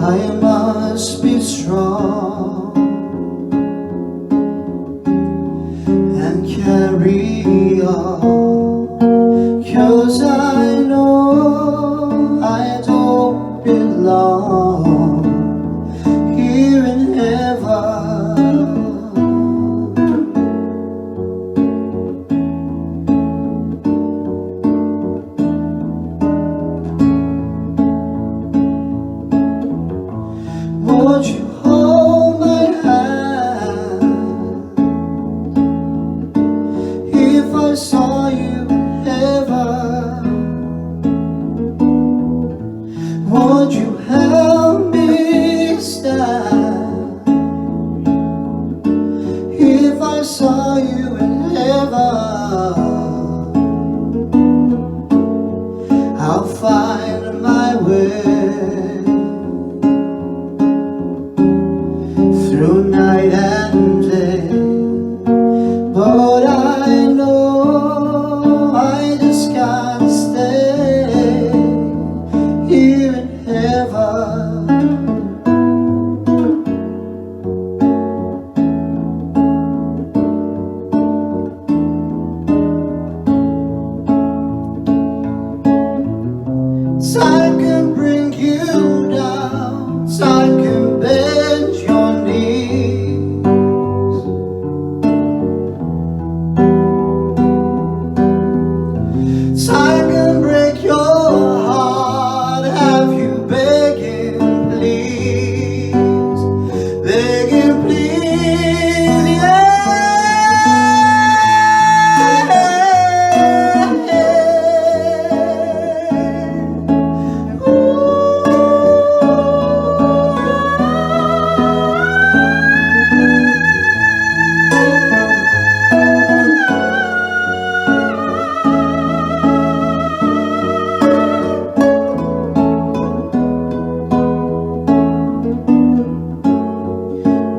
I must be strong and carry on, 'cause I know I don't belong here in heaven. Would you hold my hand if I saw you in heaven? Would you help me stand if I saw you in heaven? I'll find my way through night and day, but I know I just can't stay here in heaven. Time can bring you down, time can bend your knees. Time can break your heart, have you begging please, begging please, yeah.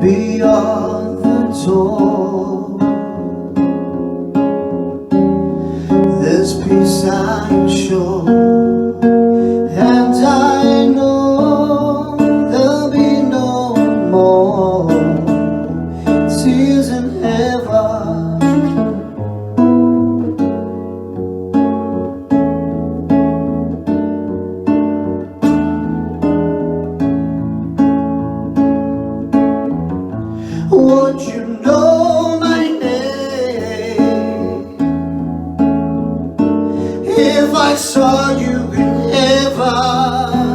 Beyond the door, there's peace I'm sure, and I know there'll be no more tears in heaven. Would you know my name if I saw you in heaven?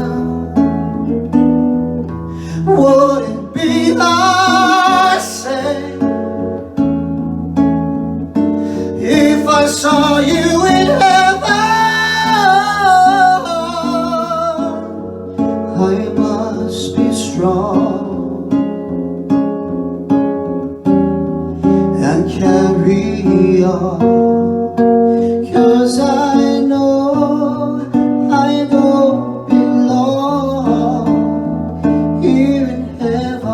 Would it be the same if I saw you in heaven? I must be strong and carry on, 'cause I know I don't belong here in heaven.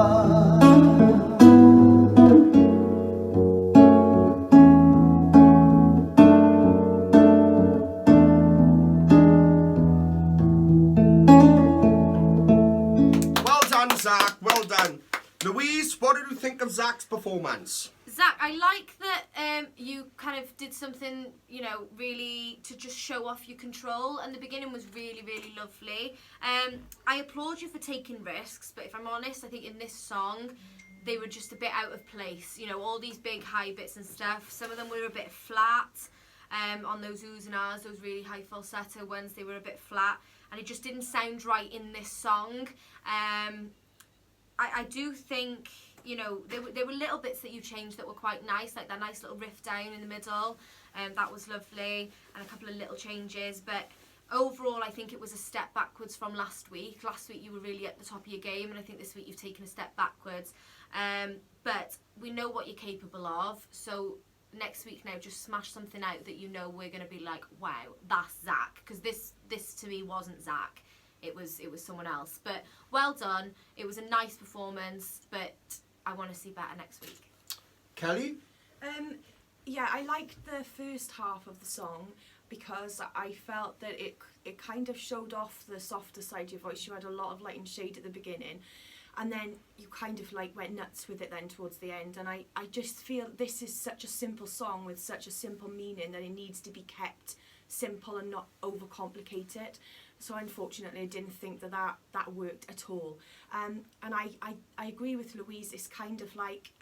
Well done, Zach. Well done. Louise, what did you think of Zach's performance? Zach, I like that you kind of did something, you know, really to just show off your control, and the beginning was really, really lovely. I applaud you for taking risks, but if I'm honest, I think in this song, they were just a bit out of place. You know, all these big high bits and stuff, some of them were a bit flat on those oohs and ahs, those really high falsetto ones, they were a bit flat, and it just didn't sound right in this song. I do think, you know, there were little bits that you changed that were quite nice, like that nice little riff down in the middle, that was lovely, and a couple of little changes, but overall I think it was a step backwards from last week. Last week you were really at the top of your game, and I think this week you've taken a step backwards, but we know what you're capable of, so next week now just smash something out that you know we're going to be like, wow, that's Zach, because this to me wasn't Zach. It was someone else. But well done. It was a nice performance, but I want to see better next week. Kelly? Yeah, I liked the first half of the song because I felt that it kind of showed off the softer side of your voice. You had a lot of light and shade at the beginning, and then you kind of like went nuts with it then towards the end. And I just feel this is such a simple song with such a simple meaning that it needs to be kept simple and not overcomplicate it. So unfortunately I didn't think that worked at all. And I agree with Louise. It's kind of like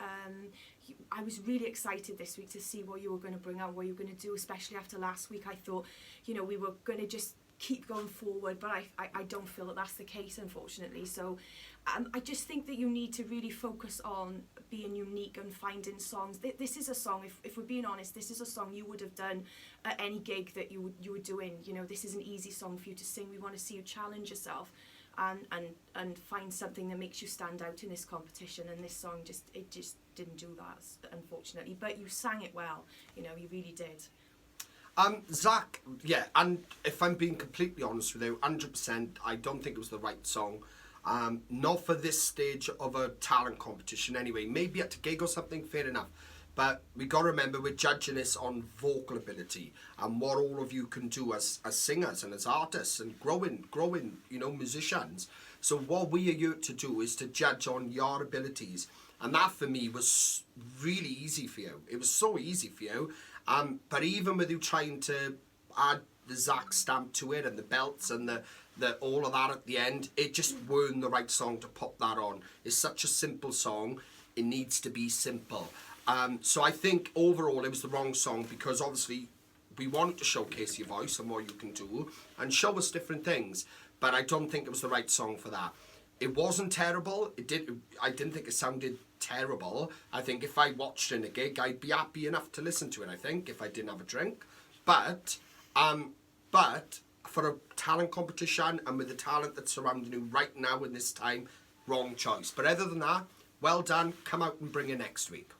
I was really excited this week to see what you were going to bring out, what you were going to do, especially after last week. I thought, you know, we were going to just keep going forward, but I don't feel that that's the case, unfortunately. So I just think that you need to really focus on being unique and finding songs. This is a song, if we're being honest, this is a song you would have done at any gig that you were doing. You know, this is an easy song for you to sing. We want to see you challenge yourself and find something that makes you stand out in this competition. And this song just didn't do that, unfortunately. But you sang it well. You know, you really did. Zach, yeah, and if I'm being completely honest with you, 100%, I don't think it was the right song. Not for this stage of a talent competition anyway. Maybe at a gig or something, fair enough. But we got to remember we're judging this on vocal ability and what all of you can do as singers and as artists and growing, you know, musicians. So what we are here to do is to judge on your abilities. And that for me was really easy for you. It was so easy for you. But even with you trying to add the Zach stamp to it and the belts and the all of that at the end, it just weren't the right song to pop that on. It's such a simple song. It needs to be simple. So I think overall it was the wrong song because obviously we wanted to showcase your voice and what you can do and show us different things. But I don't think it was the right song for that. It wasn't terrible. I didn't think it sounded terrible. I think if I watched it in a gig, I'd be happy enough to listen to it, I think, if I didn't have a drink. But for a talent competition and with the talent that's surrounding you right now in this time, wrong choice. But other than that, well done. Come out and bring it next week.